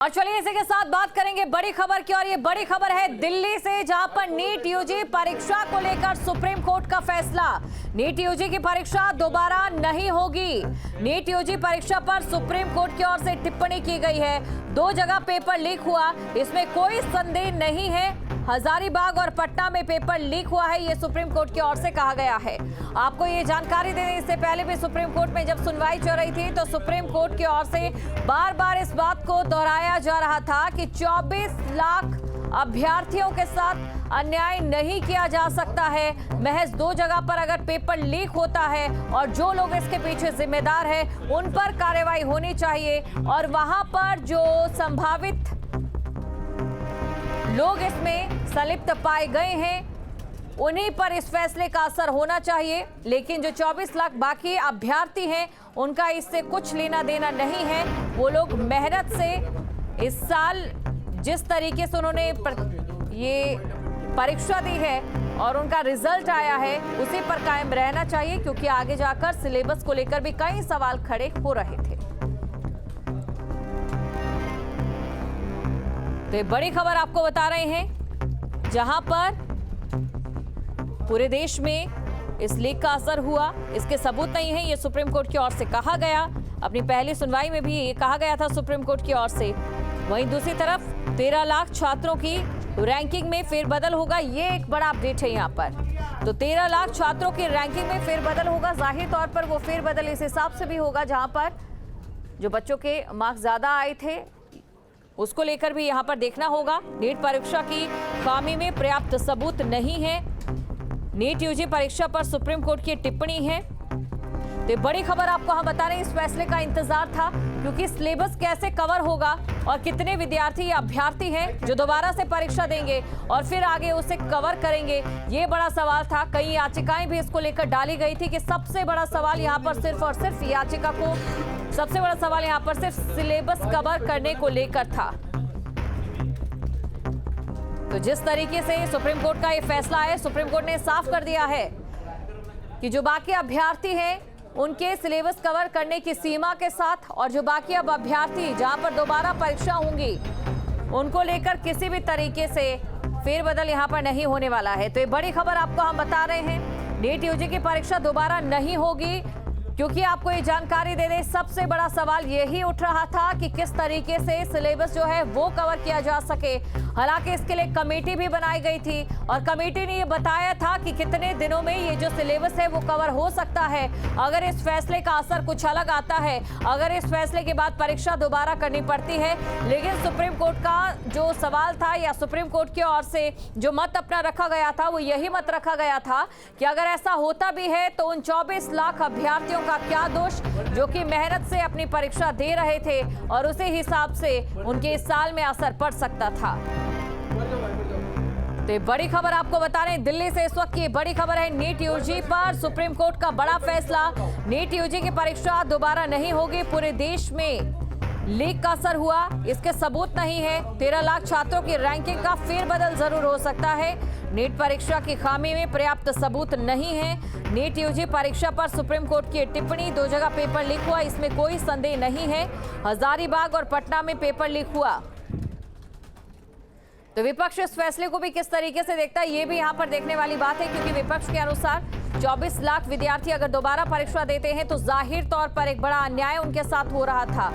और चलिए इसी के साथ बात करेंगे बड़ी खबर की। और ये बड़ी खबर है दिल्ली से, जहां पर नीट यूजी परीक्षा को लेकर सुप्रीम कोर्ट का फैसला। नीट यूजी की परीक्षा दोबारा नहीं होगी। नीट यूजी परीक्षा पर सुप्रीम कोर्ट की ओर से टिप्पणी की गई है। 2 जगह पेपर लीक हुआ, इसमें कोई संदेह नहीं है। हजारीबाग और पटना में पेपर लीक हुआ है, ये सुप्रीम कोर्ट की ओर से कहा गया है। आपको ये जानकारी देने इससे पहले भी सुप्रीम कोर्ट में जब सुनवाई चल रही थी तो सुप्रीम कोर्ट की ओर से बार बार इस बात को दोहराया जा रहा था कि 24 लाख अभ्यर्थियों के साथ अन्याय नहीं किया जा सकता है। महज 2 जगह पर अगर पेपर लीक होता है और जो लोग इसके पीछे जिम्मेदार हैं उन पर कार्रवाई होनी चाहिए, और वहां पर जो संभावित लोग इसमें संलिप्त पाए गए हैं उन्हीं पर इस फैसले का असर होना चाहिए। लेकिन जो 24 लाख बाकी अभ्यर्थी हैं उनका इससे कुछ लेना देना नहीं है। वो लोग मेहनत से इस साल जिस तरीके से उन्होंने ये परीक्षा दी है और उनका रिजल्ट आया है उसी पर कायम रहना चाहिए, क्योंकि आगे जाकर सिलेबस को लेकर भी कई सवाल खड़े हो रहे थे। तो ये बड़ी खबर आपको बता रहे हैं, जहां पर पूरे देश में इस लीक का असर हुआ, इसके सबूत नहीं है, ये सुप्रीम कोर्ट की ओर से कहा गया। अपनी पहली सुनवाई में भी ये कहा गया था सुप्रीम कोर्ट की ओर से। वहीं दूसरी तरफ 13 लाख छात्रों की रैंकिंग में फेरबदल होगा, ये एक बड़ा अपडेट है यहाँ पर। तो 13 लाख छात्रों की रैंकिंग में फेरबदल होगा। जाहिर तौर पर वो फेरबदल इस हिसाब से भी होगा जहां पर जो बच्चों के मार्क्स ज्यादा आए थे उसको लेकर भी यहां पर देखना होगा। नीट परीक्षा की खामी में पर्याप्त सबूत नहीं है। नीट यूजी परीक्षा पर सुप्रीम कोर्ट की टिप्पणी है। तो बड़ी खबर आपको हम बता रहे हैं, इस फैसले का इंतजार था, क्योंकि सिलेबस कैसे कवर होगा और कितने विद्यार्थी या अभ्यर्थी हैं जो दोबारा से परीक्षा देंगे और फिर आगे उसे कवर करेंगे, ये बड़ा सवाल था। कई याचिकाएं भी इसको लेकर डाली गई थी कि सबसे बड़ा सवाल यहाँ पर सिर्फ और सिर्फ याचिका को सबसे बड़ा सवाल यहाँ पर सिर्फ सिलेबस कवर करने को लेकर था। तो जिस तरीके से सुप्रीम कोर्ट का ये फैसला है, सुप्रीम कोर्ट ने साफ कर दिया है कि जो बाकी अभ्यर्थी हैं उनके सिलेबस कवर करने की सीमा के साथ, और जो बाकी अब अभ्यर्थी जहां पर दोबारा परीक्षा होंगी उनको लेकर किसी भी तरीके से फेरबदल यहां पर नहीं होने वाला है। तो ये बड़ी खबर आपको हम बता रहे हैं, नीट यूजी की परीक्षा दोबारा नहीं होगी। क्योंकि आपको ये जानकारी दे दें, सबसे बड़ा सवाल यही उठ रहा था कि किस तरीके से सिलेबस जो है वो कवर किया जा सके। हालांकि इसके लिए कमेटी भी बनाई गई थी और कमेटी ने ये बताया था कि कितने दिनों में ये जो सिलेबस है वो कवर हो सकता है। अगर इस फैसले का असर कुछ अलग आता है, अगर इस फैसले के बाद परीक्षा दोबारा करनी पड़ती है, लेकिन सुप्रीम कोर्ट का जो सवाल था या सुप्रीम कोर्ट की ओर से जो मत अपना रखा गया था वो यही मत रखा गया था कि अगर ऐसा होता भी है तो उन 24 लाख अभ्यर्थियों का क्या दोष जो कि मेहनत से अपनी परीक्षा दे रहे थे, और उसी हिसाब से उनके इस साल में असर पड़ सकता था। तो बड़ी खबर आपको बता रहे हैं दिल्ली से, इस वक्त की बड़ी खबर है नीट यूजी पर सुप्रीम कोर्ट का बड़ा फैसला। नीट यूजी की परीक्षा दोबारा नहीं होगी। पूरे देश में लीक का असर हुआ, इसके सबूत नहीं है। 13 लाख छात्रों की रैंकिंग का फेरबदल जरूर हो सकता है। नीट परीक्षा की खामी में पर्याप्त सबूत नहीं है। नीट यूजी परीक्षा पर सुप्रीम कोर्ट की टिप्पणी, 2 जगह पेपर लीक हुआ, इसमें कोई संदेह नहीं है। हजारीबाग और पटना में पेपर लीक हुआ। तो विपक्ष इस फैसले को भी किस तरीके से देखता है, ये भी यहाँ पर देखने वाली बात है, क्योंकि विपक्ष के अनुसार 24 लाख विद्यार्थी अगर दोबारा परीक्षा देते हैं तो जाहिर तौर पर एक बड़ा अन्याय उनके साथ हो रहा था।